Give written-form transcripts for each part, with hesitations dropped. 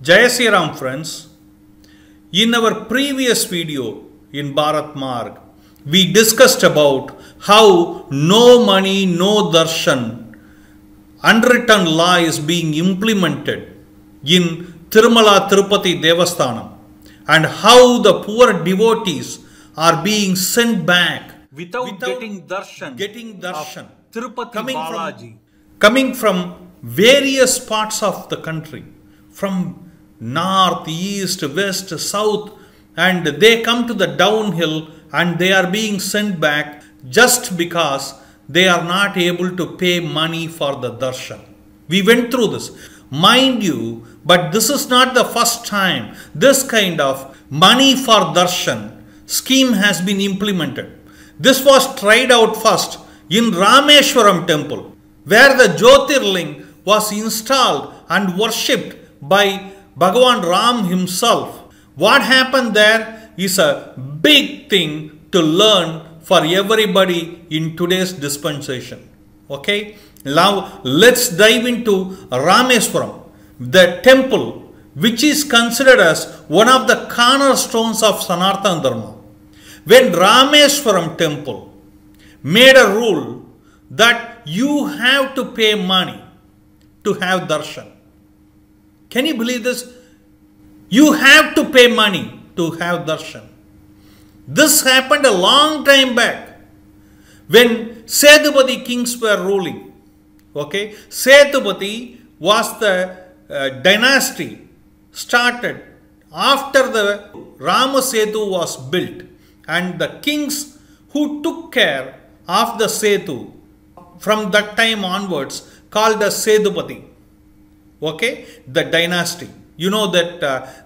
Jai Sri Ram friends, in our previous video in Bharat Marg, we discussed about how no money, no darshan, unwritten law is being implemented in Tirupati Devasthanam and how the poor devotees are being sent back without getting darshan Tirupati Balaji. Coming from various parts of the country, from north, east, west, south, and they come to the downhill and they are being sent back just because they are not able to pay money for the darshan. We went through this. Mind you, but this is not the first time this kind of money for darshan scheme has been implemented. This was tried out first in Rameswaram Temple, where the Jyotirling was installed and worshipped by Bhagavan Ram himself. What happened there is a big thing to learn for everybody in today's dispensation. Okay, now let's dive into Rameswaram, the temple which is considered as one of the cornerstones of Sanatana Dharma. When Rameswaram Temple made a rule that you have to pay money to have darshan. Can you believe this? You have to pay money to have darshan. This happened a long time back when Sethupathi kings were ruling. Okay, Sethupathi was the dynasty started after the Rama Setu was built, and the kings who took care of the Setu from that time onwards called as Sethupathi. Okay, the dynasty. You know that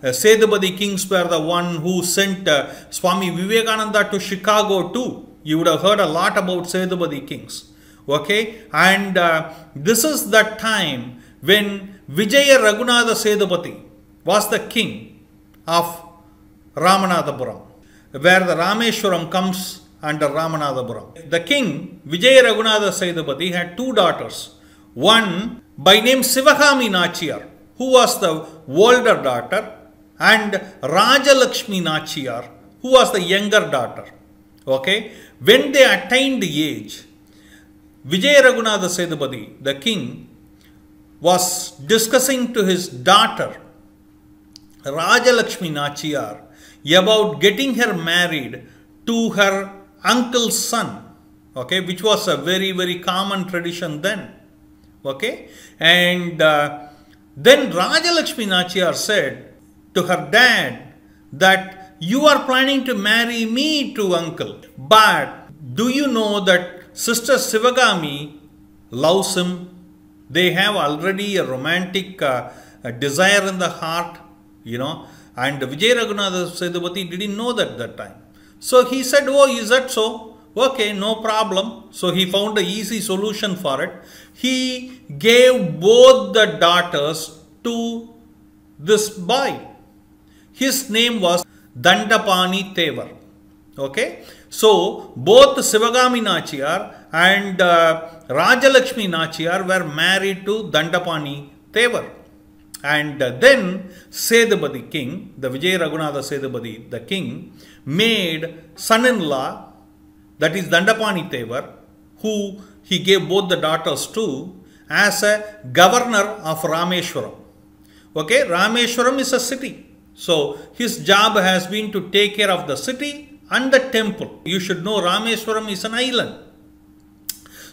Sethupathi kings were the one who sent Swami Vivekananda to Chicago too. You would have heard a lot about Sethupathi kings. Okay, and this is that time when Vijaya Raghunatha Sethupathi was the king of Ramanathapuram, where the Rameswaram comes under Ramanathapuram. The king Vijaya Raghunatha Sethupathi had two daughters. One by name Sivagami Nachiyar, who was the older daughter, and Rajalakshmi Nachiyar, who was the younger daughter. Okay, when they attained the age, Vijaya Raghunatha Sethupathi, the king, was discussing to his daughter Rajalakshmi Nachiyar about getting her married to her uncle's son. Okay, which was a very common tradition then. Okay, and then Rajalakshmi Nachiyar said to her dad that you are planning to marry me to uncle, but do you know that Sister Sivagami loves him? They have already a romantic desire in the heart, you know, and Vijay Raghunatha Sethupathi didn't know that time. So he said, oh, is that so? Okay, no problem. So he found an easy solution for it. He gave both the daughters to this boy. His name was Dandapani Tevar. Okay, so both Sivagami Nachiyar and Rajalakshmi Nachiyar were married to Dandapani Tevar. And then Sethupathi king, the Vijay Raghunatha Sethupathi, the king, made son-in-law, that is Dandapani Tevar, who he gave both the daughters to, as a governor of Rameswaram. Okay, Rameswaram is a city. So his job has been to take care of the city and the temple. You should know Rameswaram is an island.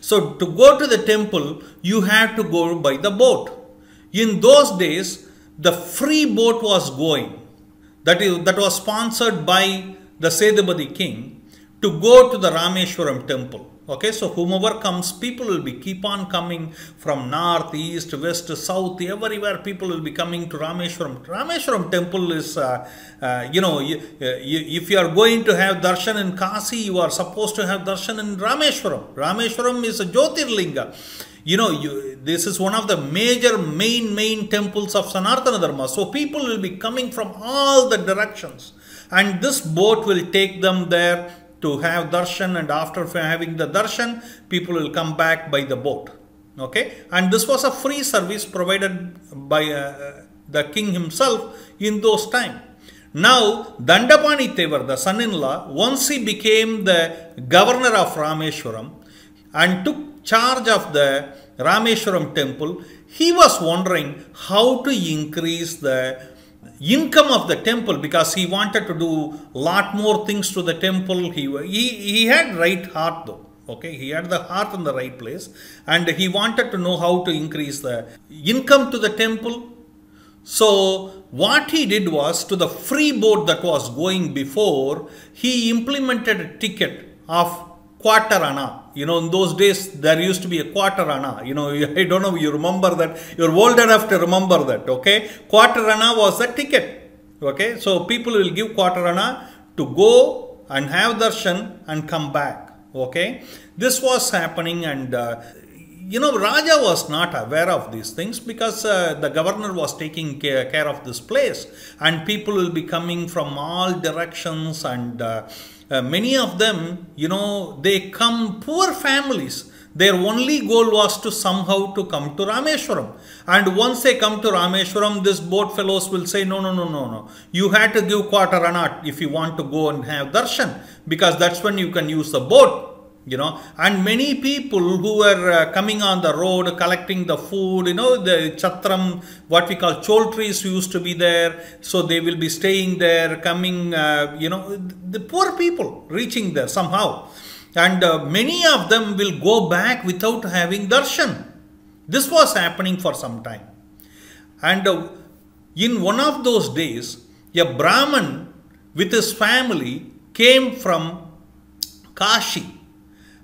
So to go to the temple, you have to go by the boat. In those days, the free boat was going. That was sponsored by the Sethupathi king to go to the Rameswaram temple. Okay, so whomever comes, people will keep on coming from north, east, west, south, everywhere people will be coming to Rameswaram. Rameswaram temple is, you know, if you are going to have darshan in Kasi, you are supposed to have darshan in Rameswaram. Rameswaram is a Jyotirlinga. You know, this is one of the major main temples of Sanatana Dharma. So people will be coming from all the directions. And this boat will take them there to have darshan, and after having the darshan, people will come back by the boat. Okay, and this was a free service provided by the king himself in those times. Now, Dandapani Tevar, the son-in-law, once he became the governor of Rameswaram and took charge of the Rameswaram temple, he was wondering how to increase the income of the temple, because he wanted to do lot more things to the temple. He had right heart though. Okay, he had the heart in the right place, and he wanted to know how to increase the income to the temple. So what he did was, to the free boat that was going before, he implemented a ticket of quarter anna. You know, in those days there used to be a quarter anna. You know, I don't know if you remember that. You're old enough to remember that. Okay, quarter anna was the ticket. Okay, so people will give quarter anna to go and have darshan and come back. Okay, this was happening, and you know, Raja was not aware of these things, because the governor was taking care of this place, and people will be coming from all directions, and many of them, you know, they come poor families. Their only goal was to somehow to come to Rameswaram. And once they come to Rameswaram, this boat fellows will say, no. You had to give quarter anna if you want to go and have darshan, because that's when you can use the boat. You know, and many people who were coming on the road collecting the food, you know, the chatram, what we call choltries used to be there. So they will be staying there, coming, you know, the poor people reaching there somehow. And many of them will go back without having darshan. This was happening for some time. And in one of those days, a Brahmin with his family came from Kashi.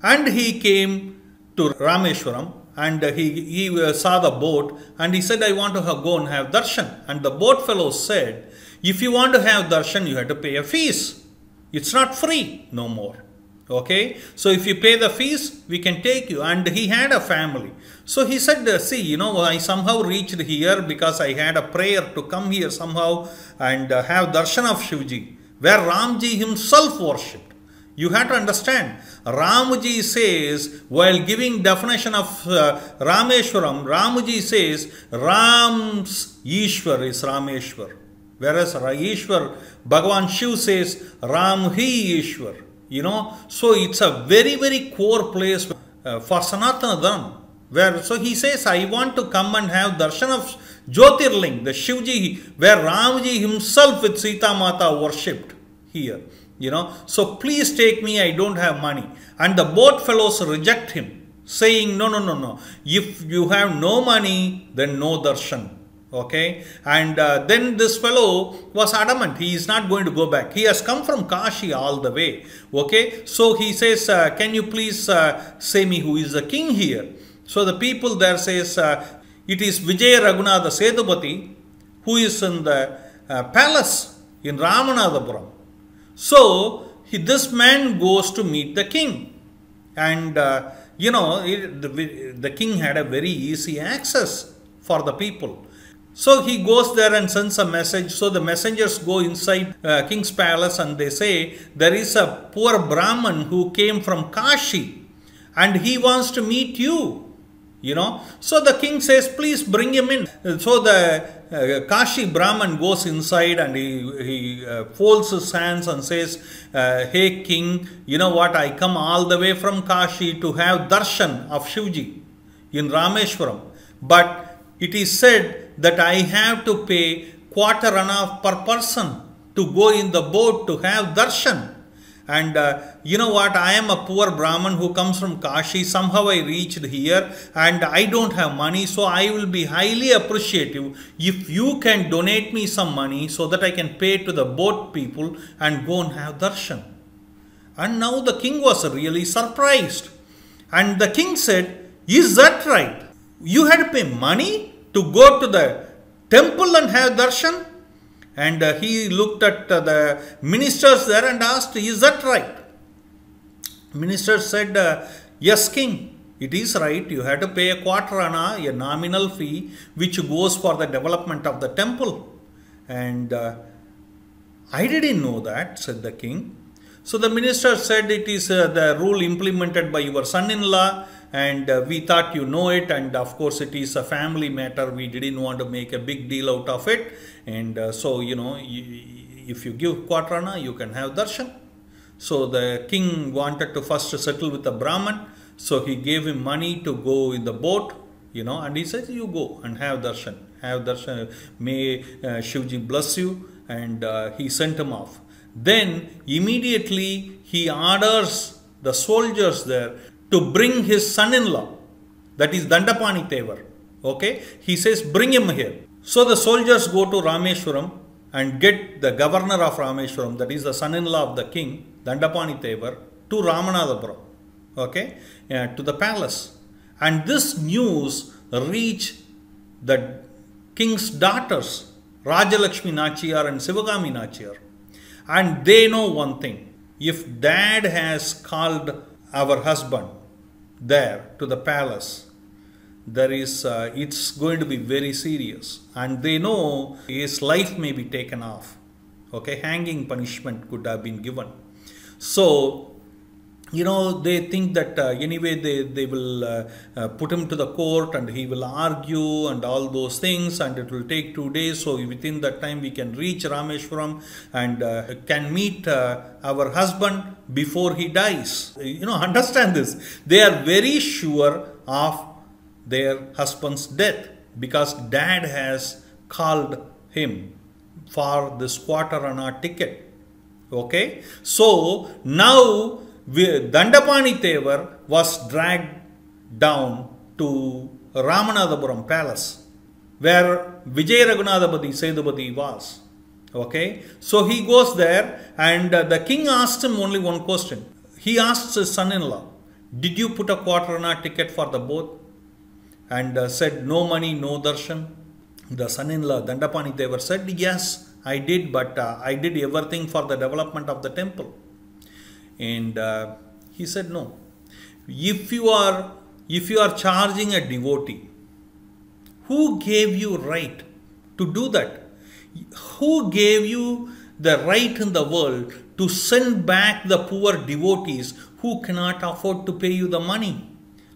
And he came to Rameswaram, and he saw the boat, and he said, I want to go and have darshan. And the boat fellow said, if you want to have darshan, you have to pay a fees. It's not free no more. Okay, so if you pay the fees, we can take you. And he had a family. So he said, see, you know, I somehow reached here because I had a prayer to come here somehow and have darshan of Shivji, where Ramji himself worshipped. You have to understand, Ramji says, while giving definition of Rameswaram, Ramji says, Ram's Ishwar is Rameshwar. Whereas Ishwar, Bhagavan Shiv says, Ram Hi Ishwar. You know, so it's a very, very core place for Sanatana Dharma. Where, so he says, I want to come and have darshan of Jyotirling, the Shivji, where Ramji himself with Sita Mata worshipped here. You know, so please take me, I don't have money. And the boat fellows reject him, saying, no. If you have no money, then no darshan. Okay. And then this fellow was adamant, he is not going to go back. He has come from Kashi all the way. Okay. So he says, can you please say me who is the king here? So the people there says, it is Vijaya Raghunatha Sethupathi, who is in the palace in Ramanathapuram. So, this man goes to meet the king, and you know, the king had a very easy access for the people. So, he goes there and sends a message. So, the messengers go inside king's palace, and they say, there is a poor Brahmin who came from Kashi, and he wants to meet you. You know, so the king says, please bring him in. So the Kashi Brahman goes inside, and he folds his hands and says, hey king, you know what, I come all the way from Kashi to have darshan of Shivji in Rameswaram. But it is said that I have to pay quarter anna per person to go in the boat to have darshan. And you know what, I am a poor Brahman who comes from Kashi. Somehow I reached here and I don't have money. So I will be highly appreciative if you can donate me some money so that I can pay to the boat people and go and have darshan. And now the king was really surprised. And the king said, is that right? You had to pay money to go to the temple and have darshan? And he looked at the ministers there and asked, is that right? Minister said, yes, king, it is right. You have to pay a quarter anna, a nominal fee, which goes for the development of the temple. And I didn't know that, said the king. So the minister said, it is the rule implemented by your son-in-law, and we thought you know it, and of course it is a family matter. We didn't want to make a big deal out of it, and so if you give quadrana, you can have darshan. So the king wanted to first settle with the Brahmin, so he gave him money to go in the boat, and he said, you go and have darshan. Have darshan, may Shivji bless you, and he sent him off. Then immediately he orders the soldiers there to bring his son-in-law, that is Dandapani Tevar. Okay, he says, bring him here. So the soldiers go to Rameswaram and get the governor of Rameswaram, that is the son-in-law of the king, Dandapani Tevar, to Ramanathapuram, okay, to the palace. And this news reached the king's daughters, Rajalakshmi Nachiyar and Sivagami Nachiyar. And they know one thing: if dad has called our husband there to the palace, there is it's going to be very serious, and they know his life may be taken off. Okay, hanging punishment could have been given. So they think that anyway they will put him to the court, and he will argue and all those things, and it will take 2 days. So within that time we can reach Rameswaram and can meet our husband before he dies. Understand this. They are very sure of their husband's death because dad has called him for this quarter-anna ticket. Okay, so now Dandapani Tevar was dragged down to Ramanathapuram palace, where Vijay Raghunathabadi Sedupati was. Okay, so he goes there, and the king asked him only one question. He asked his son-in-law, did you put a quarter-anna ticket for the boat? And said, no money, no darshan. The son-in-law, Dandapani Tevar, said, yes, I did, but I did everything for the development of the temple. And he said, no. If you are charging a devotee, who gave you right to do that? Who gave you the right in the world to send back the poor devotees who cannot afford to pay you the money?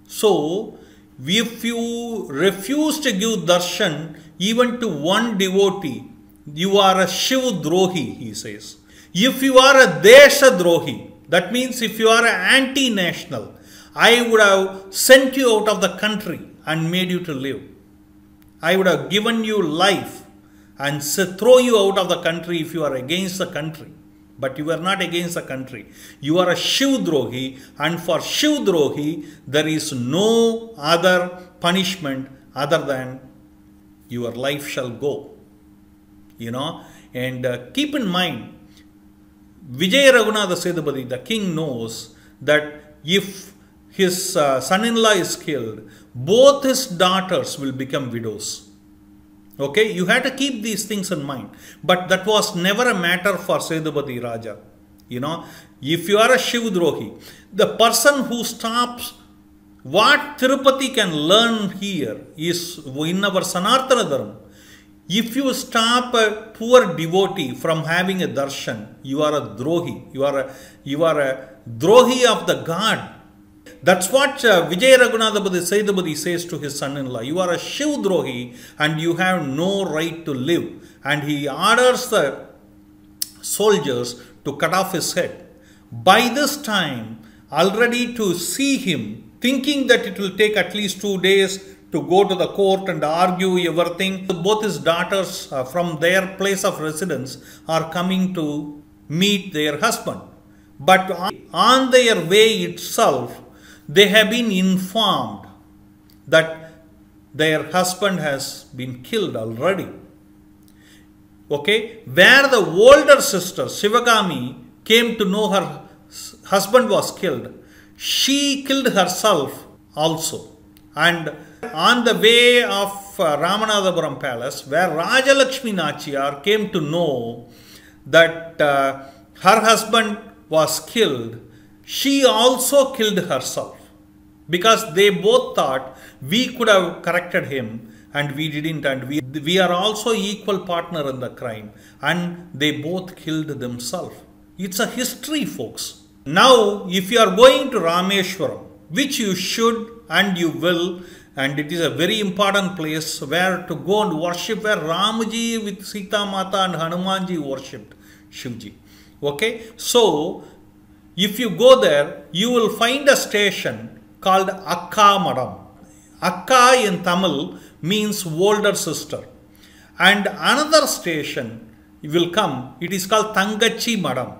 So, if you refuse to give darshan even to one devotee, you are a Shiv Drohi, he says. If you are a Desha Drohi, that means if you are an anti-national, I would have sent you out of the country and made you to live. I would have given you life and throw you out of the country if you are against the country. But you are not against the country. You are a Shiv Drohi, and for Shiv Drohi, there is no other punishment other than your life shall go. And keep in mind, Vijay Raghunatha Sedupati, the king, knows that if his son-in-law is killed, both his daughters will become widows. Okay, you have to keep these things in mind. But that was never a matter for Sedupati Raja. If you are a Shiv Drohi, the person who stops, what Tirupati can learn here is in our Sanatana Dharma. If you stop a poor devotee from having a darshan, you are a drohi. You are a drohi of the God. That's what Vijay Raghunatha Sedupati says to his son-in-law. You are a Shiv Drohi and you have no right to live. And he orders the soldiers to cut off his head. By this time, already to see him, thinking that it will take at least 2 days to go to the court and argue everything. Both his daughters from their place of residence are coming to meet their husband. But on their way itself, they have been informed that their husband has been killed already. Okay, where the older sister, Sivagami, came to know her husband was killed, she killed herself also. And on the way of Ramanathapuram palace, where Rajalakshmi Nachiyar came to know that her husband was killed, she also killed herself. Because they both thought we could have corrected him and we didn't, and we are also equal partner in the crime, and they both killed themselves. It's a history, folks. Now, if you are going to Rameswaram, which you should and you will, and it is a very important place where to go and worship, where Ramji with Sita Mata and Hanumanji worshipped Shivji. Okay, so if you go there, you will find a station called Akka Madam. Akka in Tamil means older sister. And another station will come, it is called Tangachi Madam.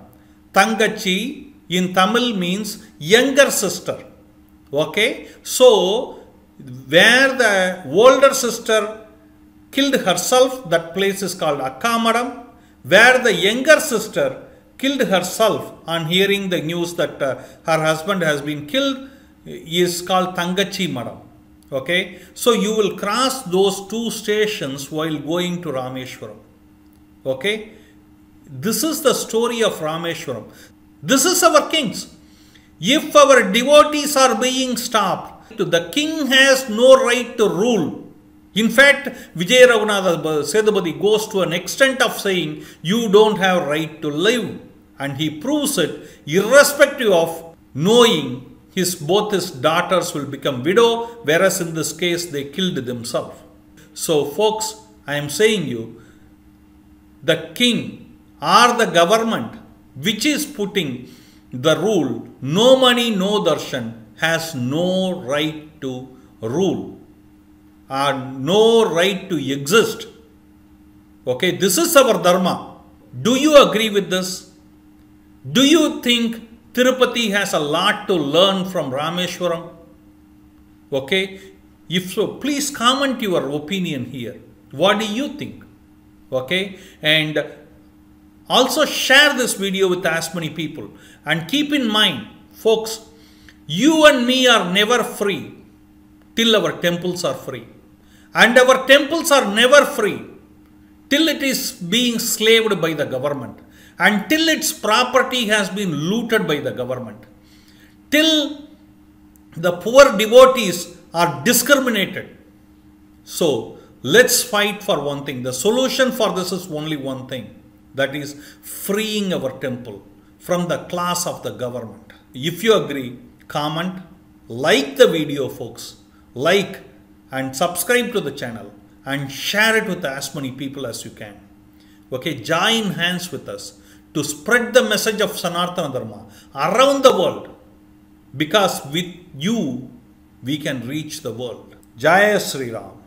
Tangachi in Tamil means younger sister. Okay, so where the older sister killed herself, that place is called Akka Madam. Where the younger sister killed herself on hearing the news that her husband has been killed is called Tangachi Madam. Okay, so you will cross those two stations while going to Rameswaram. Okay, this is the story of Rameswaram. This is our kings. If our devotees are being stopped, the king has no right to rule. In fact, Vijay Raghunatha Sethupathi goes to an extent of saying, you don't have right to live. And he proves it irrespective of knowing both his daughters will become widow, whereas in this case they killed themselves. So folks, I am saying you, the king or the government which is putting the rule, no money, no darshan, has no right to rule or no right to exist. Okay, this is our dharma. Do you agree with this? Do you think Tirupati has a lot to learn from Rameswaram? Okay, if so, please comment your opinion here. What do you think? Okay, and also share this video with as many people. And keep in mind, folks, you and me are never free till our temples are free. And our temples are never free till it is being slaved by the government. Until its property has been looted by the government, till the poor devotees are discriminated. So let's fight for one thing. The solution for this is only one thing, that is freeing our temple from the class of the government. If you agree, comment, like the video folks, like and subscribe to the channel and share it with as many people as you can. Okay, join hands with us to spread the message of Sanatana Dharma around the world, because with you we can reach the world. Jai Sri Ram.